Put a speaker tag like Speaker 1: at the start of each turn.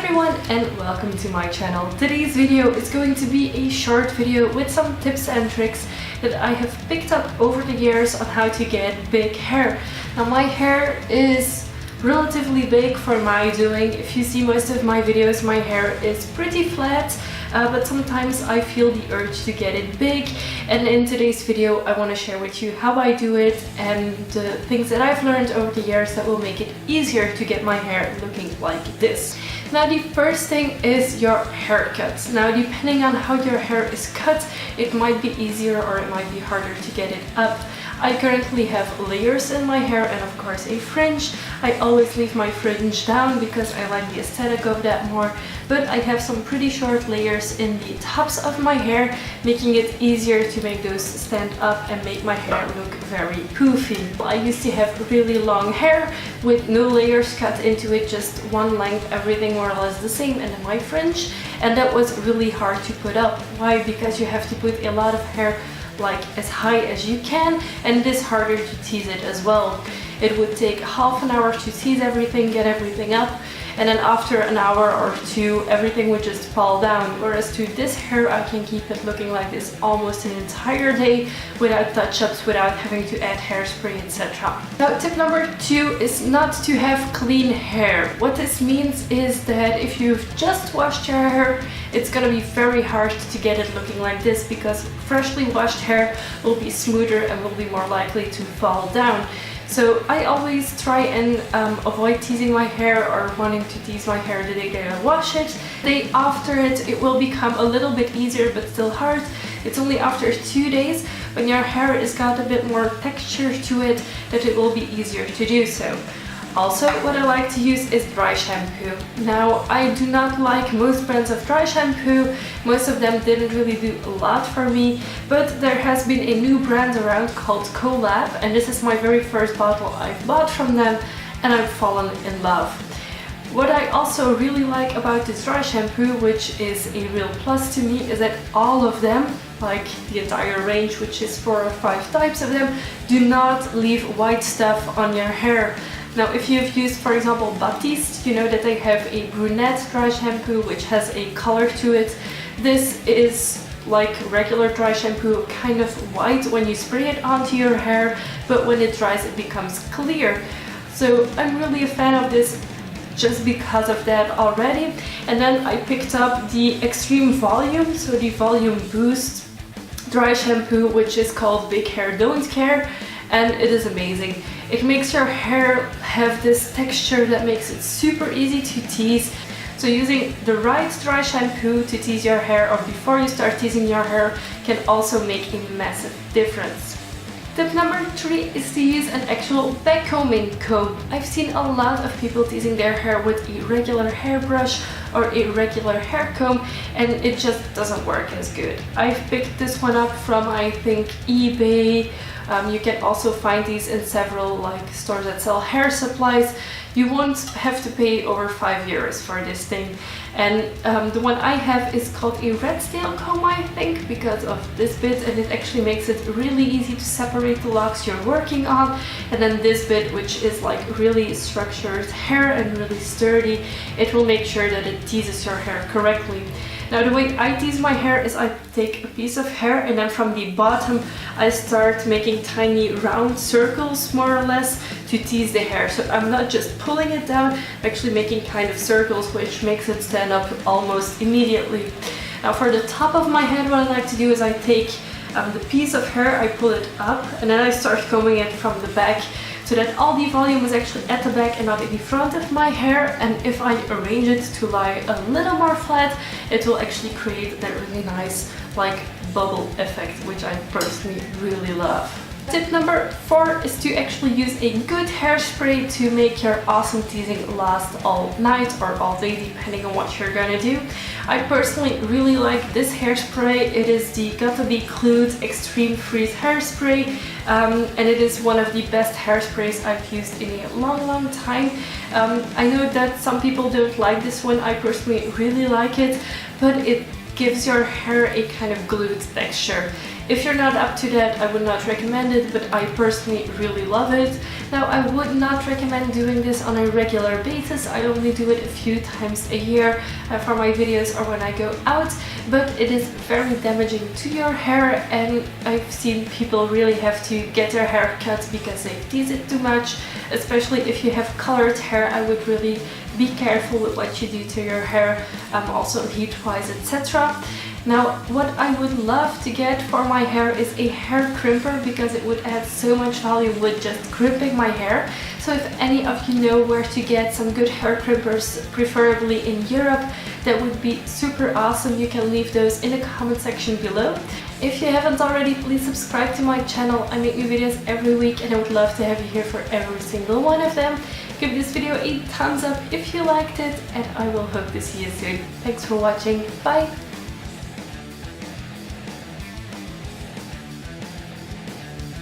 Speaker 1: everyone and welcome to my channel. Today's video is going to be a short video with some tips and tricks that I have picked up over the years on how to get big hair. Now my hair is relatively big for my doing. If you see most of my videos, my hair is pretty flat, but sometimes I feel the urge to get it big, and in today's video I want to share with you how I do it and the things that I've learned over the years that will make it easier to get my hair looking like this. Now the first thing is your haircut. Now depending on how your hair is cut, it might be easier or it might be harder to get it up. I currently have layers in my hair and of course a fringe. I always leave my fringe down because I like the aesthetic of that more, but I have some pretty short layers in the tops of my hair, making it easier to make those stand up and make my hair look very poofy. I used to have really long hair with no layers cut into it, just one length, everything more or less the same, and then my fringe, and that was really hard to put up. Why? Because you have to put a lot of hair like as high as you can, and it is harder to tease it as well. It would take half an hour to tease everything, get everything up, and then after an hour or two everything would just fall down. Whereas to this hair I can keep it looking like this almost an entire day without touch-ups, without having to add hairspray, etc. Now tip number 2 is not to have clean hair. What this means is that if you've just washed your hair, it's gonna be very hard to get it looking like this, because freshly washed hair will be smoother and will be more likely to fall down. So I always try and avoid teasing my hair or wanting to tease my hair the day that I wash it. The day after it will become a little bit easier but still hard. It's only after 2 days, when your hair has got a bit more texture to it, that it will be easier to do so. Also, what I like to use is dry shampoo. Now, I do not like most brands of dry shampoo. Most of them didn't really do a lot for me, but there has been a new brand around called Collab, and this is my very first bottle I've bought from them, and I've fallen in love. What I also really like about this dry shampoo, which is a real plus to me, is that all of them, like the entire range, which is 4 or 5 types of them, do not leave white stuff on your hair. Now if you've used, for example, Batiste, you know that they have a brunette dry shampoo which has a color to it. This is like regular dry shampoo, kind of white when you spray it onto your hair, but when it dries it becomes clear. So I'm really a fan of this just because of that already. And then I picked up the Extreme Volume, so the Volume Boost dry shampoo, which is called Big Hair Don't Care, and it is amazing. It makes your hair have this texture that makes it super easy to tease. So using the right dry shampoo to tease your hair, or before you start teasing your hair, can also make a massive difference. Tip number 3 is to use an actual backcombing comb. I've seen a lot of people teasing their hair with a regular hairbrush or a regular hair comb, and it just doesn't work as good. I've picked this one up from, I think, eBay. You can also find these in several stores that sell hair supplies. You won't have to pay over €5 for this thing. And the one I have is called a red tail comb, I think, because of this bit, and it actually makes it really easy to separate the locks you're working on. And then this bit, which is like really structured hair and really sturdy, it will make sure that it teases your hair correctly. Now the way I tease my hair is I take a piece of hair and then from the bottom I start making tiny round circles, more or less, to tease the hair. So I'm not just pulling it down, I'm actually making kind of circles, which makes it stand up almost immediately. Now for the top of my head, what I like to do is I take the piece of hair, I pull it up, and then I start combing it from the back, so that all the volume is actually at the back and not in the front of my hair. And if I arrange it to lie a little more flat, it will actually create that really nice bubble effect, which I personally really love. Tip number 4 is to actually use a good hairspray to make your awesome teasing last all night or all day, depending on what you're gonna do. I personally really like this hairspray. It is the Gotta Be Glued Extreme Freeze hairspray, and it is one of the best hairsprays I've used in a long time. I know that some people don't like this one. I personally really like it, but it gives your hair a kind of glued texture. If you're not up to that, I would not recommend it, but I personally really love it. Now, I would not recommend doing this on a regular basis. I only do it a few times a year for my videos or when I go out, but it is very damaging to your hair, and I've seen people really have to get their hair cut because they tease it too much. Especially if you have colored hair, I would really be careful with what you do to your hair, also heat-wise, etc. Now, what I would love to get for my hair is a hair crimper, because it would add so much value with just crimping my hair. So if any of you know where to get some good hair crimpers, preferably in Europe, that would be super awesome. You can leave those in the comment section below. If you haven't already, please subscribe to my channel. I make new videos every week and I would love to have you here for every single one of them. Give this video a thumbs up if you liked it, and I will hope to see you soon. Thanks for watching. Bye!